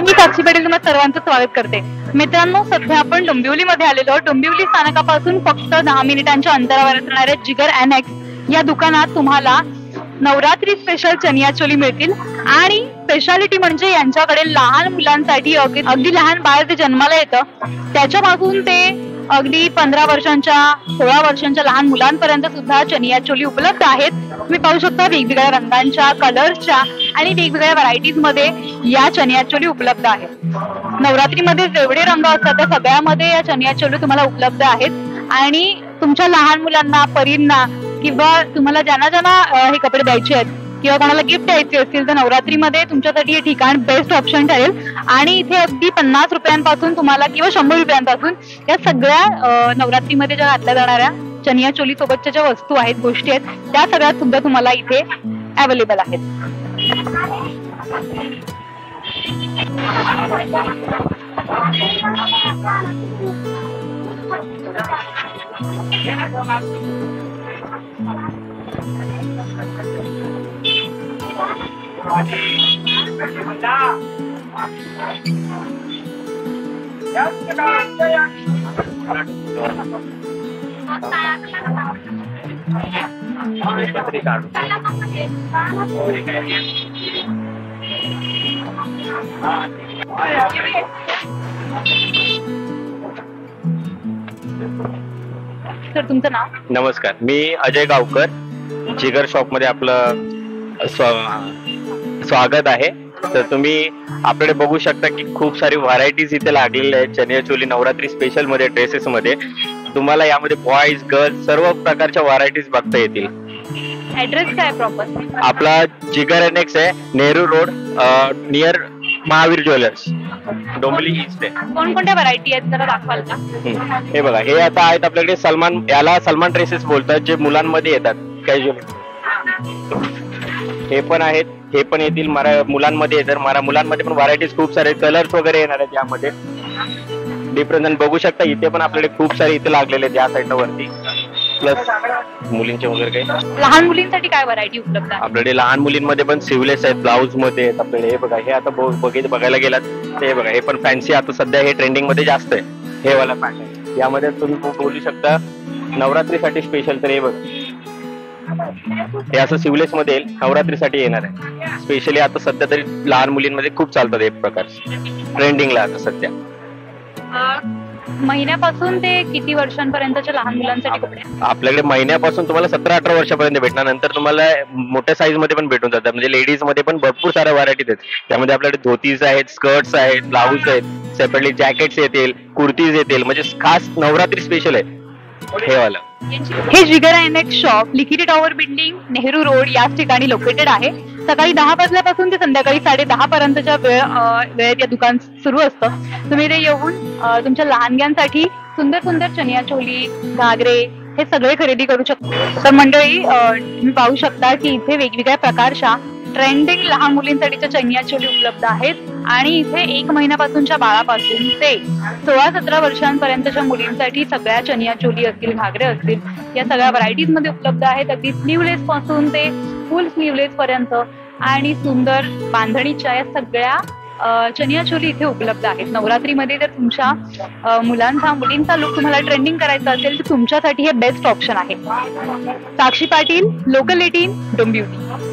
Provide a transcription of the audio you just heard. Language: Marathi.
मी साक्षी पाटील तुम्हा सर्वांचं स्वागत करते. मित्रांनो, सध्या आपण डोंबिवलीमध्ये आलेलो आहोत. डोंबिवली स्थानकापासून फक्त 10 मिनिटांच्या अंतरावर असणाऱ्या जिगर अँनेक्स या दुकानात तुम्हाला नवरात्री स्पेशल चनिया चोली मिळतील. आणि स्पेशालिटी म्हणजे यांच्याकडे लहान मुलांसाठी अगदी लहान बाळ जे जन्माला येतं त्याच्यापासून ते अगदी 15 वर्षांच्या 16 वर्षांच्या लहान मुलांपर्यंत सुद्धा चनिया चोली उपलब्ध आहेत. तुम्ही पाहू शकता वेगवेगळ्या रंगांच्या, कलर्सच्या आणि वेगवेगळ्या व्हरायटीज मध्ये या चनिया चोली उपलब्ध आहेत. नवरात्रीमध्ये जेवढे रंग असतात त्या सगळ्यामध्ये या चनिया चोली तुम्हाला उपलब्ध आहेत. आणि तुमच्या लहान मुलांना, परींना किंवा तुम्हाला ज्यांना हे कपडे द्यायचे आहेत किंवा कोणाला गिफ्ट द्यायचे असतील तर नवरात्रीमध्ये तुमच्यासाठी हे ठिकाण बेस्ट ऑप्शन ठरेल. आणि इथे अगदी 50 रुपयांपासून तुम्हाला किंवा 100 रुपयांपासून या सगळ्या नवरात्रीमध्ये ज्या घातल्या जाणाऱ्या चनिया चोली सोबतच्या ज्या वस्तू आहेत, गोष्टी आहेत, त्या सगळ्या सुद्धा तुम्हाला इथे अवेलेबल आहेत. सर, तुमचं नाव? नमस्कार, मी अजय गावकर. जिगर शॉप मध्ये आपलं स्वागत आहे. तर तुम्ही आपल्याकडे बघू शकता की खूप सारी व्हरायटीज इथे लागलेल्या आहेत चनिया चोली नवरात्री स्पेशल मध्ये, ड्रेसेस मध्ये. तुम्हाला यामध्ये बॉईज, गर्ल्स सर्व प्रकारच्या व्हरायटीज बघता येतील. ऍड्रेस काय प्रॉपर? आपला जिगर अँनेक्स आहे, Nehru road, near Mahavir jewellers, Dombivli east आहे. कोणकोणत्या व्हरायटी आहेत जरा दाखवाल का? हे बघा, हे आता आहेत आपल्याकडे सलमान ड्रेसेस बोलतात, जे मुलांमध्ये येतात कॅज्युअल. हे पण आहेत, हे पण येतील मुलांमध्ये. तर मुलांमध्ये पण व्हरायटीज खूप सारे कलर्स वगैरे येणार आहेत यामध्ये. डिफरंट बघू शकता, इथे पण आपल्याकडे खूप सारे इथे लागलेले आहेत या साईडला वरती. प्लस मुलींचे वगैरे काही. लहान मुलींसाठी काय व्हरायटी उपलब्ध आहे? आपल्याकडे लहान मुलींमध्ये पण सिवलेस आहेत, ब्लाऊज मध्ये आहेत आपल्याकडे. हे बघा, हे आता बघायला गेलात ते बघा, हे पण फॅन्सी आता सध्या हे ट्रेंडिंग मध्ये जास्त आहे. हे वाला पॅटर्न यामध्ये तुम्ही बोलू शकता नवरात्रीसाठी स्पेशल. तर हे बघा, हे असं सिवलेस मध्ये नवरात्रीसाठी येणार आहे स्पेशली. आता सध्या तरी लहान मुलींमध्ये खूप चालतात हे प्रकार, ट्रेंडिंगला आता सध्या. महिन्यापासून ते किती वर्षांपर्यंतच्या लहान मुलांसाठी कपडे? आपल्याकडे महिन्यापासून तुम्हाला 17-18 वर्षापर्यंत भेटणार. नंतर तुम्हाला मोठ्या साईज मध्ये पण भेटून जातात. म्हणजे लेडीज मध्ये पण भरपूर साऱ्या व्हरायटीज आहेत. त्यामध्ये आपल्याकडे धोतीज आहेत, स्कर्ट्स आहेत, ब्लाऊज आहेत, सेपरेटली जॅकेट्स येतील, कुर्तीज येतील. म्हणजे खास नवरात्री स्पेशल आहे हे वाला. हे जिगर अँनेक्स शॉप लिखिती टॉवर बिल्डिंग, नेहरू रोड याच ठिकाणी लोकेटेड आहे. सकाळी 10 वाजल्यापासून ते संध्याकाळी 10:30 पर्यंतच्या वेळेत या दुकान सुरू असतं. तुम्ही ते येऊन तुमच्या लहानग्यांसाठी सुंदर सुंदर चनिया चोली, घागरे हे सगळे खरेदी करू शकता. तर मंडळी, तुम्ही पाहू शकता की इथे वेगवेगळ्या प्रकारच्या ट्रेंडिंग लहान मुलींसाठीच्या चनिया चोली उपलब्ध आहेत. आणि इथे 1 महिन्यापासूनच्या बाळापासून ते 16-17 वर्षांपर्यंतच्या मुलींसाठी सगळ्या चनिया चोली असतील, घागरे असतील, या सगळ्या व्हरायटीज मध्ये उपलब्ध आहेत. अगदी स्लीवलेस पासून ते फुल स्लीवलेस पर्यंत आणि सुंदर बांधणीच्या या सगळ्या चनिया चोली इथे उपलब्ध आहेत. नवरात्रीमध्ये जर तुमच्या मुलींचा लुक तुम्हाला ट्रेंडिंग करायचा असेल तर तुमच्यासाठी हे बेस्ट ऑप्शन आहे. साक्षी पाटील, लोकल 18, डोंबिवली.